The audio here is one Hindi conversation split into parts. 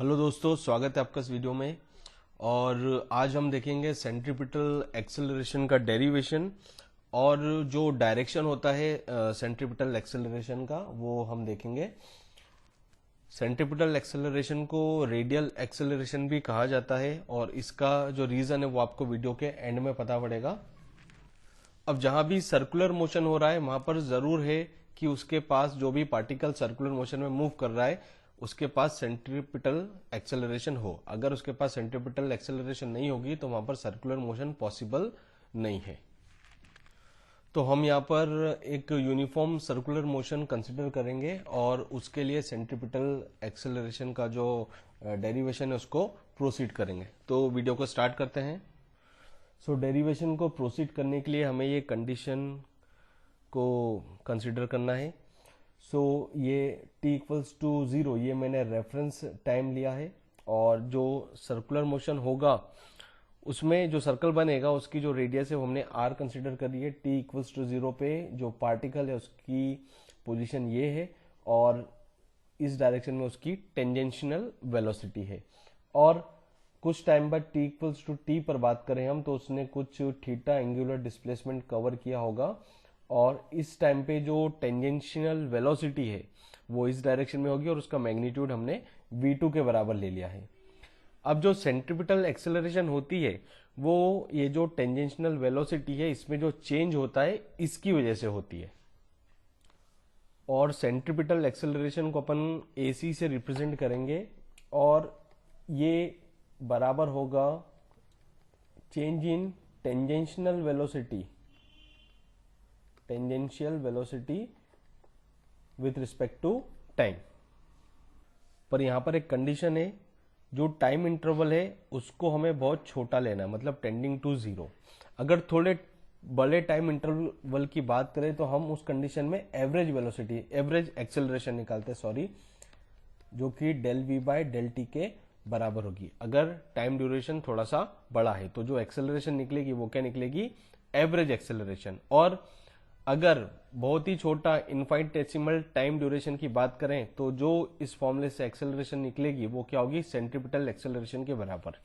हेलो दोस्तों, स्वागत है आपका इस वीडियो में। और आज हम देखेंगे सेंट्रीपिटल एक्सेलरेशन का डेरिवेशन और जो डायरेक्शन होता है सेंट्रीपिटल एक्सेलरेशन का वो हम देखेंगे। सेंट्रीपिटल एक्सेलरेशन को रेडियल एक्सेलरेशन भी कहा जाता है और इसका जो रीजन है वो आपको वीडियो के एंड में पता पड़ेगा। अब जहां भी सर्कुलर मोशन हो रहा है वहां पर जरूर है कि उसके पास जो भी पार्टिकल सर्कुलर मोशन में मूव कर रहा है उसके पास सेंट्रीपिटल एक्सेलरेशन हो। अगर उसके पास सेंट्रीपिटल एक्सेलरेशन नहीं होगी तो वहां पर सर्कुलर मोशन पॉसिबल नहीं है। तो हम यहाँ पर एक यूनिफॉर्म सर्कुलर मोशन कंसिडर करेंगे और उसके लिए सेंट्रीपिटल एक्सेलरेशन का जो डेरिवेशन है उसको प्रोसीड करेंगे। तो वीडियो को स्टार्ट करते हैं। सो डेरिवेशन को प्रोसीड करने के लिए हमें ये कंडीशन को कंसिडर करना है। सो ये t इक्वल्स टू 0 ये मैंने रेफरेंस टाइम लिया है और जो सर्कुलर मोशन होगा उसमें जो सर्कल बनेगा उसकी जो रेडियस है वो हमने r कंसिडर कर ली है। t इक्वल्स टू 0 पे जो पार्टिकल है उसकी पोजीशन ये है और इस डायरेक्शन में उसकी टेंजेंशियल वेलोसिटी है। और कुछ टाइम बाद t इक्वल्स टू t पर बात करें हम तो उसने कुछ थीटा एंगुलर डिस्प्लेसमेंट कवर किया होगा और इस टाइम पे जो टेंजेंशियल वेलोसिटी है वो इस डायरेक्शन में होगी और उसका मैग्नीट्यूड हमने v2 के बराबर ले लिया है। अब जो सेंट्रीपिटल एक्सेलरेशन होती है वो ये जो टेंजेंशियल वेलोसिटी है इसमें जो चेंज होता है इसकी वजह से होती है। और सेंट्रीपिटल एक्सेलरेशन को अपन AC से रिप्रेजेंट करेंगे और ये बराबर होगा change in tangential velocity with respect to time. पर यहां पर एक कंडीशन है, जो टाइम इंटरवल है उसको हमें बहुत छोटा लेना है, मतलब टेंडिंग टू 0। अगर थोड़े बड़े टाइम इंटरवल की बात करें तो हम उस कंडीशन में एवरेज एक्सेलरेशन निकालते हैं, जो कि del v by del t के बराबर होगी। अगर टाइम ड्यूरेशन थोड़ा सा बड़ा है तो जो एक्सेलरेशन निकलेगी वो क्या निकलेगी, एवरेज एक्सेलरेशन। और अगर बहुत ही छोटा इनफाइनिटेसिमल टाइम ड्यूरेशन की बात करें तो जो इस फॉर्मूले से एक्सेलरेशन निकलेगी वो क्या होगी, सेंट्रीपिटल एक्सेलरेशन के बराबर।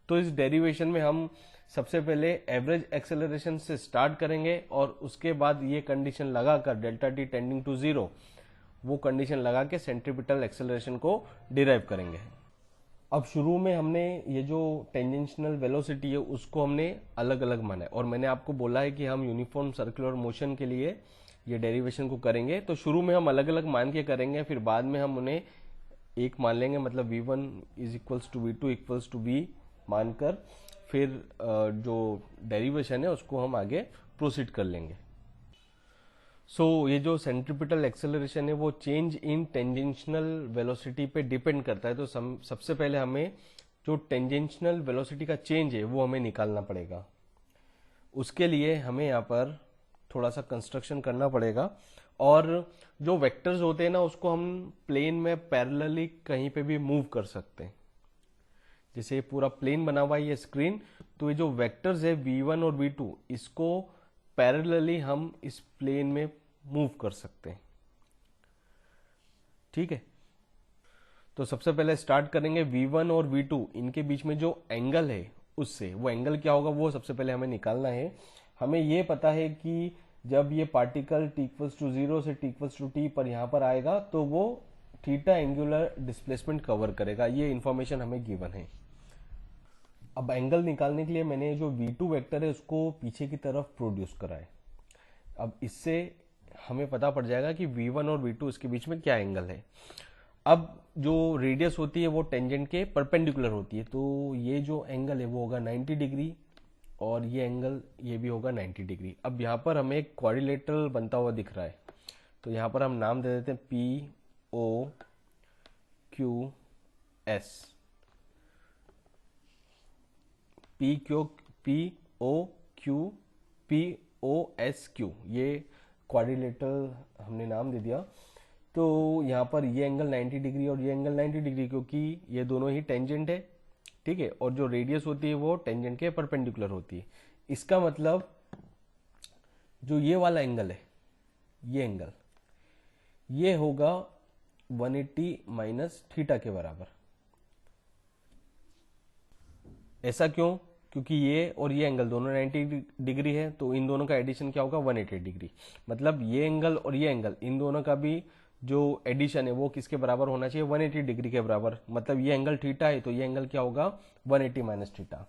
तो इस डेरिवेशन में हम सबसे पहले एवरेज एक्सेलरेशन से स्टार्ट करेंगे और उसके बाद ये कंडीशन लगाकर डेल्टा टी टेंडिंग टू 0 वो कंडीशन लगा के सेंट्रीपिटल एक्सेलरेशन को डिराइव करेंगे। अब शुरू में हमने ये जो टेंजेंशियल वेलोसिटी है उसको हमने अलग अलग माना है और मैंने आपको बोला है कि हम यूनिफॉर्म सर्कुलर मोशन के लिए ये डेरिवेशन को करेंगे। तो शुरू में हम अलग अलग मान के करेंगे, फिर बाद में हम उन्हें एक मान लेंगे, मतलब v1 is equals to v2 equals to v मानकर फिर जो डेरिवेशन है उसको हम आगे प्रोसीड कर लेंगे। ये जो सेंट्रीपिटल एक्सेलरेशन है वो चेंज इन टेंजेंशियल वेलोसिटी पे डिपेंड करता है। तो सबसे पहले हमें जो टेंजेंशियल वेलोसिटी का चेंज है वो हमें निकालना पड़ेगा। उसके लिए हमें यहाँ पर थोड़ा सा कंस्ट्रक्शन करना पड़ेगा और जो वेक्टर्स होते हैं ना उसको हम प्लेन में पैरेलली कहीं पे भी मूव कर सकते हैं। जैसे ये पूरा प्लेन बना हुआ है ये स्क्रीन, तो ये जो वेक्टर्स है v1 और v2 इसको पैरेलली हम इस प्लेन में मूव कर सकते हैं। ठीक है, तो सबसे पहले स्टार्ट करेंगे v1 और v2 इनके बीच में जो एंगल है उससे, वो एंगल क्या होगा वो सबसे पहले हमें निकालना है। हमें ये पता है कि जब ये पार्टिकल t इक्वल्स टू 0 से t इक्वल्स टू t पर यहां पर आएगा तो वो थीटा एंगुलर डिस्प्लेसमेंट कवर करेगा, ये इंफॉर्मेशन हमें गिवन है। अब एंगल निकालने के लिए मैंने जो v2 वेक्टर है उसको पीछे की तरफ प्रोड्यूस करा है। अब इससे हमें पता पड़ जाएगा कि v1 और v2 इसके बीच में क्या एंगल है। अब जो रेडियस होती है वो टेंजेंट के परपेंडिकुलर होती है, तो ये जो एंगल है वो होगा 90 डिग्री और ये एंगल ये भी होगा 90 डिग्री। अब यहाँ पर हमें एक क्वाड्रिलेटरल बनता हुआ दिख रहा है, तो यहाँ पर हम नाम दे देते हैं POQS। POQPOSQ ये क्वाड्रिलेटरल हमने नाम दे दिया। तो यहाँ पर ये एंगल 90 डिग्री और ये एंगल 90 डिग्री क्योंकि ये दोनों ही टेंजेंट है। ठीक है, और जो रेडियस होती है वो टेंजेंट के परपेंडिकुलर होती है। इसका मतलब जो ये वाला एंगल है, ये एंगल ये होगा 180 माइनस थीटा के बराबर। ऐसा क्यों? क्योंकि ये और ये एंगल दोनों 90 डिग्री है, तो इन दोनों का एडिशन क्या होगा 180 डिग्री। मतलब ये एंगल और ये एंगल, इन दोनों का भी जो एडिशन है वो किसके बराबर होना चाहिए 180 डिग्री के बराबर। मतलब ये एंगल थीटा है तो ये एंगल क्या होगा 180 माइनस थीटा।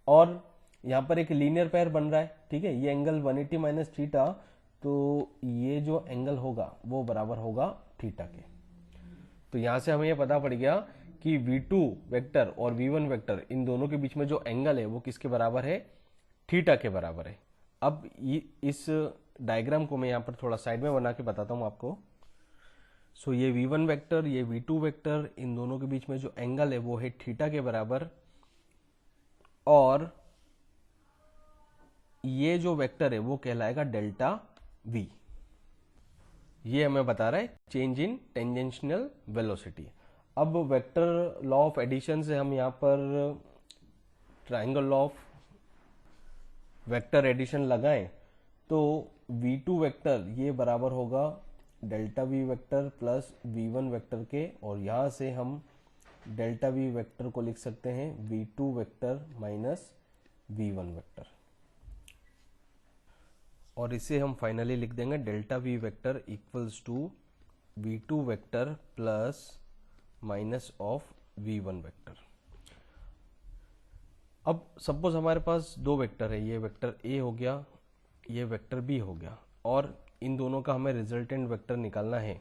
और यहाँ पर एक लीनियर पेयर बन रहा है, ठीक है, ये एंगल 180 माइनस थीटा, तो ये जो एंगल होगा वो बराबर होगा थीटा के। तो यहां से हमें ये पता पड़ गया कि V2 वेक्टर और V1 वेक्टर इन दोनों के बीच में जो एंगल है वो किसके बराबर है, थीटा के बराबर है। अब इस डायग्राम को मैं यहां पर थोड़ा साइड में बना के बताता हूं आपको। सो ये V1 वेक्टर, ये V2 वेक्टर, इन दोनों के बीच में जो एंगल है वो है थीटा के बराबर। और ये जो वेक्टर है वो कहलाएगा डेल्टा V। ये हमें बता रहा है चेंज इन टेंजेंशियल वेलोसिटी। अब वेक्टर लॉ ऑफ एडिशन से हम यहाँ पर triangle law of vector addition लगाएं तो V2 वेक्टर ये बराबर होगा delta V vector plus V1 vector के, और यहां से हम डेल्टा V वेक्टर को लिख सकते हैं V2 vector minus V1 vector, और इसे हम फाइनली लिख देंगे delta V vector equals to V2 vector plus minus of V1 vector. अब सपोज हमारे पास दो वेक्टर है, ये वेक्टर A हो गया, ये वेक्टर B हो गया, और इन दोनों का हमें रिजल्टेंट वेक्टर निकालना है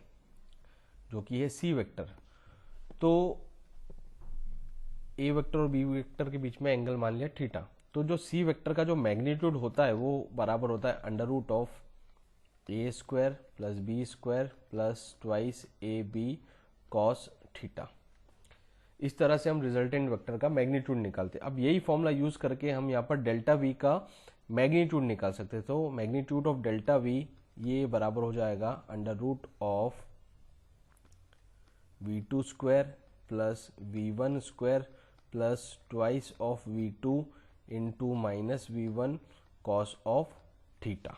जो कि है C वेक्टर। तो A वेक्टर और B वेक्टर के बीच में एंगल मान लिया थीटा, तो जो C वेक्टर का जो मैग्नीट्यूड होता है वो बराबर होता है under root of A square plus B square plus twice AB cos theta. इस तरह से हम रिजल्टेंट वेक्टर का मैग्नीट्यूड निकालते हैं। अब यही फॉर्मूला यूज करके हम यहाँ पर डेल्टा V का मैग्नीट्यूड निकाल सकते हैं। तो मैग्नीट्यूड ऑफ डेल्टा V ये बराबर हो जाएगा under root of V2 square plus V1 square plus twice of V2 into minus V1 cos of theta.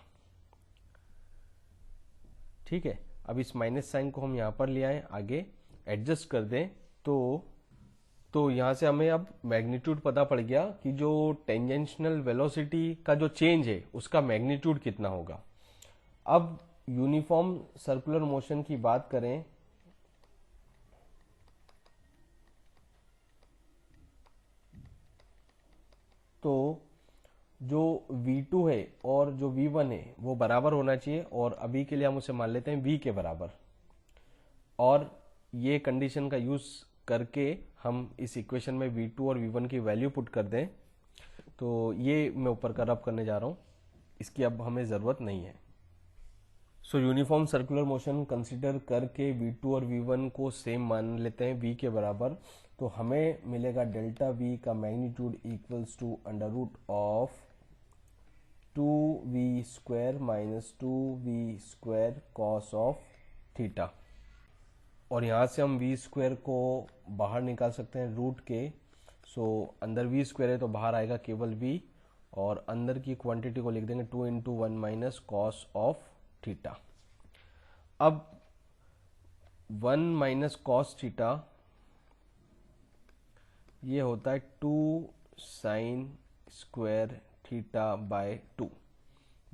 ठीक है, अब इस माइनस साइन को हम यहां पर ले आए, आगे एडजस्ट कर दें तो यहां से हमें अब मैग्नीट्यूड पता पड़ गया कि जो टेंजेंशियल वेलोसिटी का जो चेंज है उसका मैग्नीट्यूड कितना होगा। अब यूनिफॉर्म सर्कुलर मोशन की बात करें तो जो V2 है और जो V1 है वो बराबर होना चाहिए, और अभी के लिए हम उसे मान लेते हैं V के बराबर। और ये कंडीशन का यूज करके हम इस इक्वेशन में V2 और V1 की वैल्यू पुट कर दें तो ये मैं ऊपर का रब करने जा रहा हूं, इसकी अब हमें जरूरत नहीं है। सो यूनिफॉर्म सर्कुलर मोशन कंसीडर करके V2 और V1 को सेम मान लेते हैं V के बराबर, तो हमें मिलेगा डेल्टा V का magnitude equals to under root of 2V square minus 2V square cos of theta. और यहां से हम V स्क्वायर को बाहर निकाल सकते हैं रूट के। सो अंदर V स्क्वायर है तो बाहर आएगा केवल V, और अंदर की क्वांटिटी को लिख देंगे 2 into 1 minus cos of theta. अब 1 माइनस कॉस थीटा ये होता है 2 sine square theta by 2।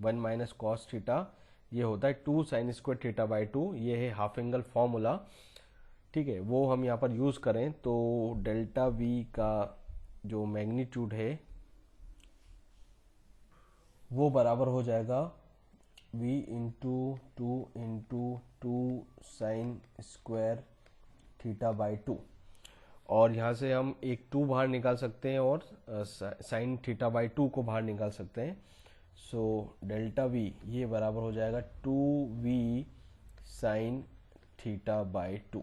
1 minus cos theta ये होता है 2 साइन स्क्वायर थीटा बाय 2। ये है हाफ एंगल फॉर्मूला, ठीक है, वो हम यहाँ पर यूज करें तो डेल्टा V का जो मैग्नीट्यूड है वो बराबर हो जाएगा V into 2 sine square theta by 2। और यहाँ से हम एक 2 बाहर निकाल सकते हैं और साइन थीटा बाय 2 को बाहर निकाल सकते हैं। सो डेल्टा V ये बराबर हो जाएगा 2V साइन थीटा बाय 2।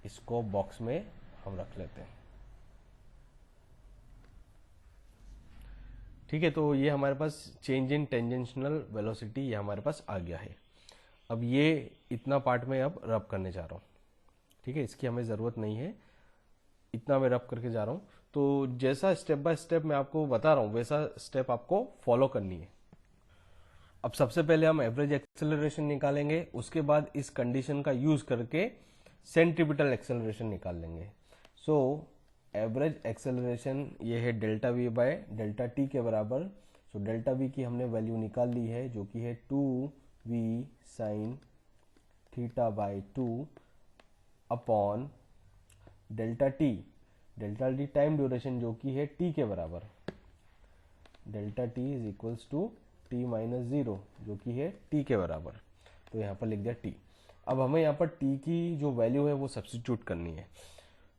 इसको बॉक्स में हम रख लेते हैं। ठीक है, तो ये हमारे पास चेंज इन टेंजेंशियल वेलोसिटी ये हमारे पास आ गया है। अब ये इतना पार्ट में अब रब करने जा रहा हूँ, ठीक है, इसकी हमें ज़रूरत नहीं है, इतना मैं रब करके जा रहा हूँ। तो जैसा स्टेप बाय स्टेप मैं आपको बता रहा हूँ वैसा स्टेप आपको फॉलो करनी है। अब सबसे पहले हम एवरेज एक्सेलरेशन निकालेंगे, उसके बाद इस कंडीशन का यूज करके सेंट्रीपिटल एक्सेलरेशन निकाल लेंगे। सो एवरेज एक्सेलरेशन ये है delta v by delta T के बराबर। सो डेल्टा वी की हमने वैल्यू निकाल ली है जो कि है 2v sine theta by 2 upon delta t time duration जो कि है t के बराबर। Delta t is equals to t minus 0 जो कि है t के बराबर। तो यहाँ पर लिख दिया t। अब हमें यहाँ पर t की जो वैल्यू है वो सब्स्टिट्यूट करनी है।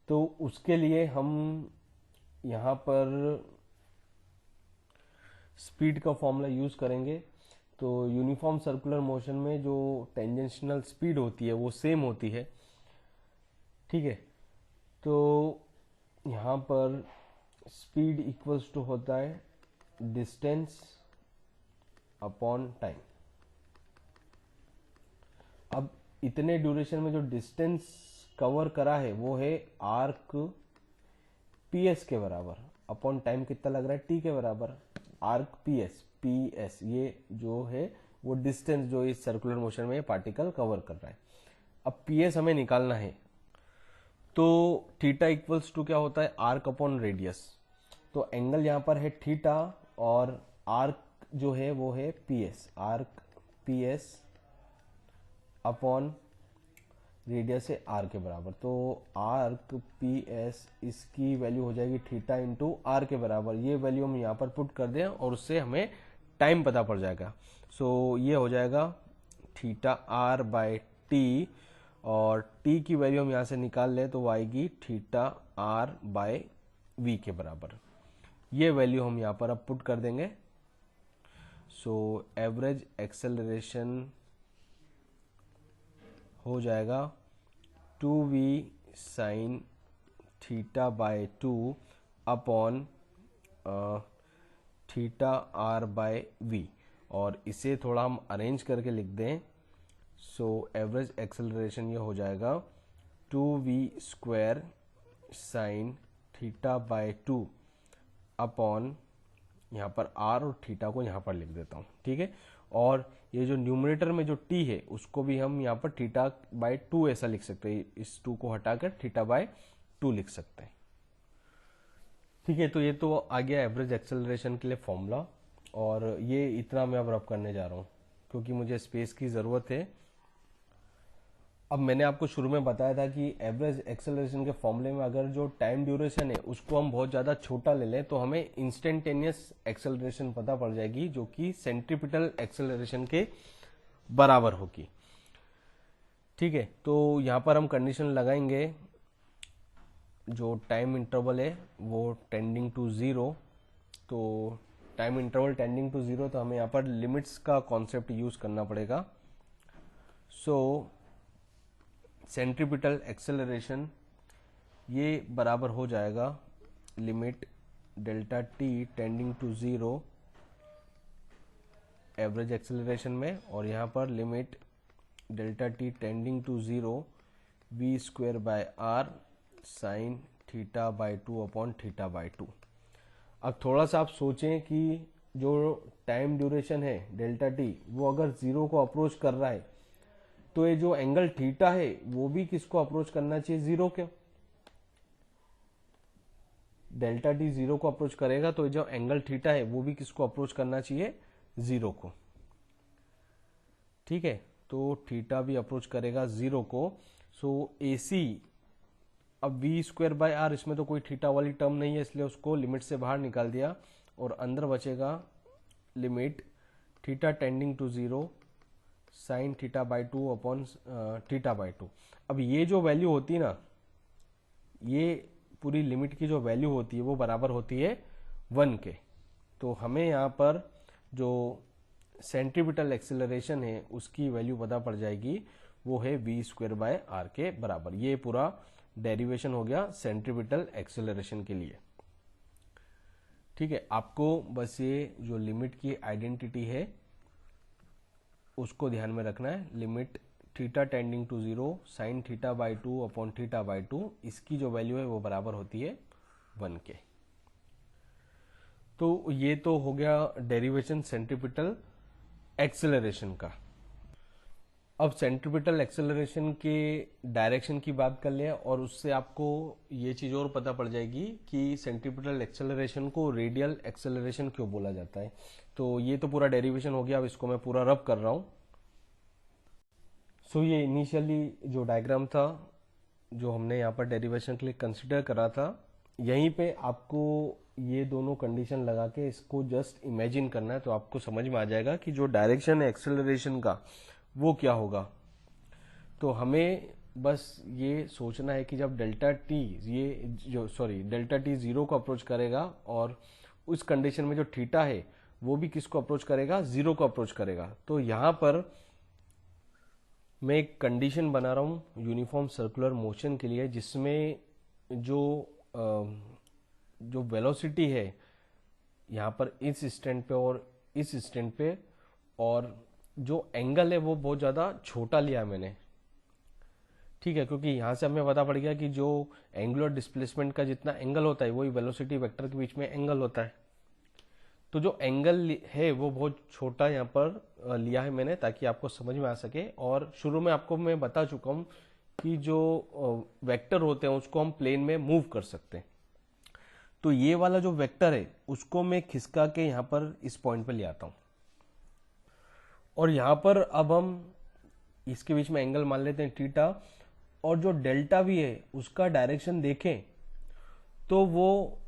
तो उसके लिए हम यहाँ पर स्पीड का फॉर्मूला यूज करेंगे। तो यूनिफॉर्म सर्कुलर मोशन में जो टेंजेंशियल स्पीड होती है वो सेम होती है, ठीक है। तो यहाँ पर स्पीड इक्वल्स टू होता है डिस्टेंस अपॉन टाइम। अब इतने ड्यूरेशन में जो डिस्टेंस कवर करा है वो है आर्क पीएस के बराबर अपॉन टाइम कितना लग रहा है टी के बराबर। आर्क पीएस ये जो है वो डिस्टेंस जो इस सर्कुलर मोशन में पार्टिकल कवर कर रहा है। अब पीएस हमें निकालना है तो थीटा इक्वल्स टू क्या होता है आर्क अपॉन रेडियस। तो एंगल यहां पर है थीटा और आर्क जो है वो है PS. Arc PS upon radius है आर के बराबर। तो आर्क पी एस इसकी वैल्यू हो जाएगी थीटा इंटू आर के बराबर। ये वैल्यू हम यहाँ पर पुट कर दें और उससे हमें टाइम पता पड़ जाएगा। सो ये हो जाएगा थीटा आर बाय टी और टी की वैल्यू हम यहाँ से निकाल लें तो वो आएगी थीटा आर बाय वी के बराबर। ये वैल्यू हम यहाँ पर अब पुट कर देंगे। सो एवरेज एक्सेलरेशन हो जाएगा 2v sine theta by 2 upon theta r by v. और इसे थोड़ा हम अरेंज करके लिख दें। सो एवरेज एक्सेलरेशन ये हो जाएगा 2v square sine theta by 2 upon यहाँ पर r और थीटा को यहाँ पर लिख देता हूँ, ठीक है। और ये जो न्यूमरेटर में जो t है उसको भी हम यहाँ पर थीटा बाय 2 ऐसा लिख सकते हैं। इस 2 को हटाकर थीटा बाय 2 लिख सकते हैं, ठीक है। तो ये तो आ गया एवरेज एक्सेलरेशन के लिए फॉर्मूला और ये इतना मैं अब रब करने जा रहा हूँ क्योंकि मुझे स्पेस की ज़रूरत है। अब मैंने आपको शुरू में बताया था कि एवरेज एक्सेलरेशन के फॉर्मूले में अगर जो टाइम ड्यूरेशन है उसको हम बहुत ज़्यादा छोटा ले लें तो हमें इंस्टेंटेनियस एक्सेलरेशन पता पड़ जाएगी जो कि सेंट्रीपिटल एक्सेलरेशन के बराबर होगी, ठीक है। तो यहाँ पर हम कंडीशन लगाएंगे जो टाइम इंटरवल है वो टेंडिंग टू ज़ीरो। तो time interval tending to zero तो हमें यहाँ पर लिमिट्स का कॉन्सेप्ट यूज़ करना पड़ेगा। सो सेंट्रीपिटल एक्सेलरेशन ये बराबर हो जाएगा limit delta t tending to zero average acceleration में और यहाँ पर limit delta t tending to zero v square by r sine theta by 2 upon theta by 2। अब थोड़ा सा आप सोचें कि जो टाइम ड्यूरेशन है डेल्टा टी वो अगर ज़ीरो को अप्रोच कर रहा है तो ये जो एंगल थीटा है वो भी किसको अप्रोच करना चाहिए ज़ीरो के। डेल्टा टी ज़ीरो को अप्रोच करेगा तो ये जो एंगल थीटा है वो भी किसको अप्रोच करना चाहिए ज़ीरो को, ठीक है। तो थीटा भी अप्रोच करेगा ज़ीरो को। सो AC अब वी स्क्वायर बाय आर इसमें तो कोई थीटा वाली टर्म नहीं है इसलिए उसको लिमिट से बाहर निकाल दिया और अंदर बचेगा limit theta tending to zero sine theta by 2 upon theta by 2। अब ये जो वैल्यू होती है ना ये पूरी लिमिट की जो वैल्यू होती है वो बराबर होती है 1 के। तो हमें यहाँ पर जो सेंट्रीपिटल एक्सेलरेशन है उसकी वैल्यू पता पड़ जाएगी वो है वी स्क्वायर बाय आर के बराबर। ये पूरा डेरिवेशन हो गया सेंट्रीपिटल एक्सेलरेशन के लिए, ठीक है। आपको बस ये जो लिमिट की आइडेंटिटी है उसको ध्यान में रखना है। Limit theta tending to zero sine theta by 2 upon theta by 2 इसकी जो वैल्यू है वो बराबर होती है 1 के। तो ये तो हो गया डेरिवेशन सेंट्रीपिटल एक्सेलरेशन का। अब सेंट्रीपिटल एक्सेलरेशन के डायरेक्शन की बात कर ले और उससे आपको ये चीज और पता पड़ जाएगी कि सेंट्रीपिटल एक्सेलरेशन को रेडियल एक्सेलरेशन क्यों बोला जाता है। तो ये तो पूरा डेरिवेशन हो गया, अब इसको मैं पूरा रब कर रहा हूं। सो ये इनिशियली जो डायग्राम था जो हमने यहाँ पर डेरिवेशन के लिए कंसिडर करा था, यहीं पे आपको ये दोनों कंडीशन लगा के इसको जस्ट इमेजिन करना है, तो आपको समझ में आ जाएगा कि जो डायरेक्शन है एक्सेलरेशन का वो क्या होगा। तो हमें बस ये सोचना है कि जब डेल्टा टी जीरो को अप्रोच करेगा और उस कंडीशन में जो थीटा है वो भी किसको अप्रोच करेगा, जीरो को अप्रोच करेगा। तो यहां पर मैं एक कंडीशन बना रहा हूं यूनिफॉर्म सर्कुलर मोशन के लिए, जिसमें जो वेलोसिटी है यहाँ पर इस स्टैंड पे और इस स्टैंड पे, और जो एंगल है वो बहुत ज़्यादा छोटा लिया है मैंने, ठीक है, क्योंकि यहाँ से हमें पता पड़ गया कि जो एंगुलर डिस्प्लेसमेंट का जितना एंगल होता है वही वेलोसिटी वेक्टर के बीच में एंगल होता है। तो जो एंगल है वो बहुत छोटा यहाँ पर लिया है मैंने, ताकि आपको समझ में आ सके। और शुरू में आपको मैं बता चुका हूँ कि जो वेक्टर होते हैं उसको हम प्लेन में मूव कर सकते हैं। तो ये वाला जो वेक्टर है उसको मैं खिसका के यहाँ पर इस पॉइंट पे ले आता हूँ, और यहाँ पर अब हम इसके बीच में एंगल मान लेते हैं थीटा, और जो डेल्टा वी है उसका डायरेक्शन देखें तो वो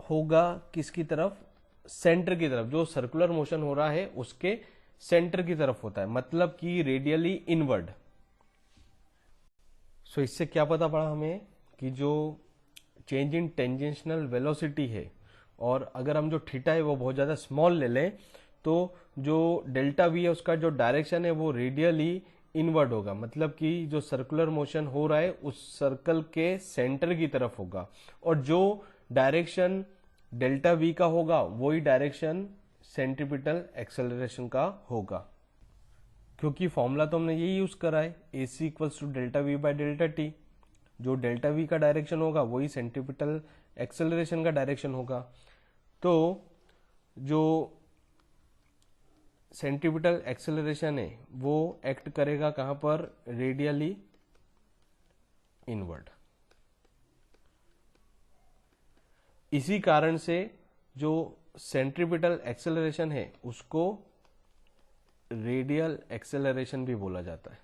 होगा किसकी तरफ, सेंटर की तरफ। जो सर्कुलर मोशन हो रहा है उसके सेंटर की तरफ होता है, मतलब कि रेडियली इनवर्ड। सो इससे क्या पता पड़ा हमें कि जो चेंज इन टेंजेंशनल वेलोसिटी है, और अगर हम जो थीटा है वो बहुत ज्यादा स्मॉल ले लें, तो जो डेल्टा वी है उसका जो डायरेक्शन है वो रेडियली इनवर्ड होगा, मतलब कि जो सर्कुलर मोशन हो रहा है उस सर्कल के सेंटर की तरफ होगा, और जो डायरेक्शन डेल्टा वी का होगा वही डायरेक्शन सेंट्रीपिटल एक्सेलरेशन का होगा। क्योंकि फॉर्मूला तो हमने यही यूज करा है, AC equals to delta v by delta t. जो डेल्टा वी का डायरेक्शन होगा वही सेंट्रीपिटल एक्सेलरेशन का डायरेक्शन होगा। तो जो सेंट्रीपिटल एक्सेलरेशन है वो एक्ट करेगा कहां पर, रेडियली इनवर्ड। इसी कारण से जो सेंट्रीपिटल एक्सेलरेशन है उसको रेडियल एक्सेलरेशन भी बोला जाता है।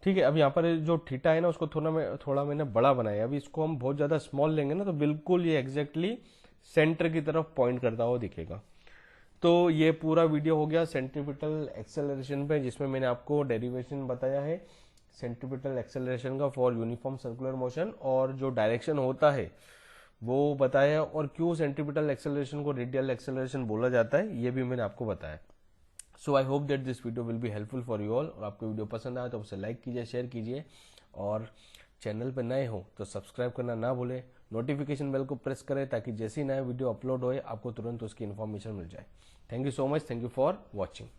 ठीक है, अब यहाँ पर जो थीटा है ना उसको थोड़ा मैंने बड़ा बनाया। अभी इसको हम बहुत ज्यादा स्मॉल लेंगे ना तो बिल्कुल ये एग्जैक्टली सेंटर की तरफ पॉइंट करता हुआ दिखेगा। तो ये पूरा वीडियो हो गया सेंट्रीपिटल एक्सेलरेशन पे, जिसमें मैंने आपको डेरिवेशन बताया है सेंट्रीपिटल एक्सेलरेशन का फॉर यूनिफॉर्म सर्कुलर मोशन, और जो डायरेक्शन होता है वो बताया, और क्यों सेंट्रीपिटल एक्सेलरेशन को रेडियल एक्सेलरेशन बोला जाता है ये भी मैंने आपको बताया। So I hope that this video will be helpful for you all. और आपको वीडियो पसंद आया तो उसे लाइक कीजिए, शेयर कीजिए, और चैनल पर नए हो तो सब्सक्राइब करना ना भूलें। नोटिफिकेशन बेल को प्रेस करें ताकि जैसे ही नया वीडियो अपलोड होए आपको तुरंत उसकी इन्फॉर्मेशन मिल जाए। Thank you so much, thank you for watching.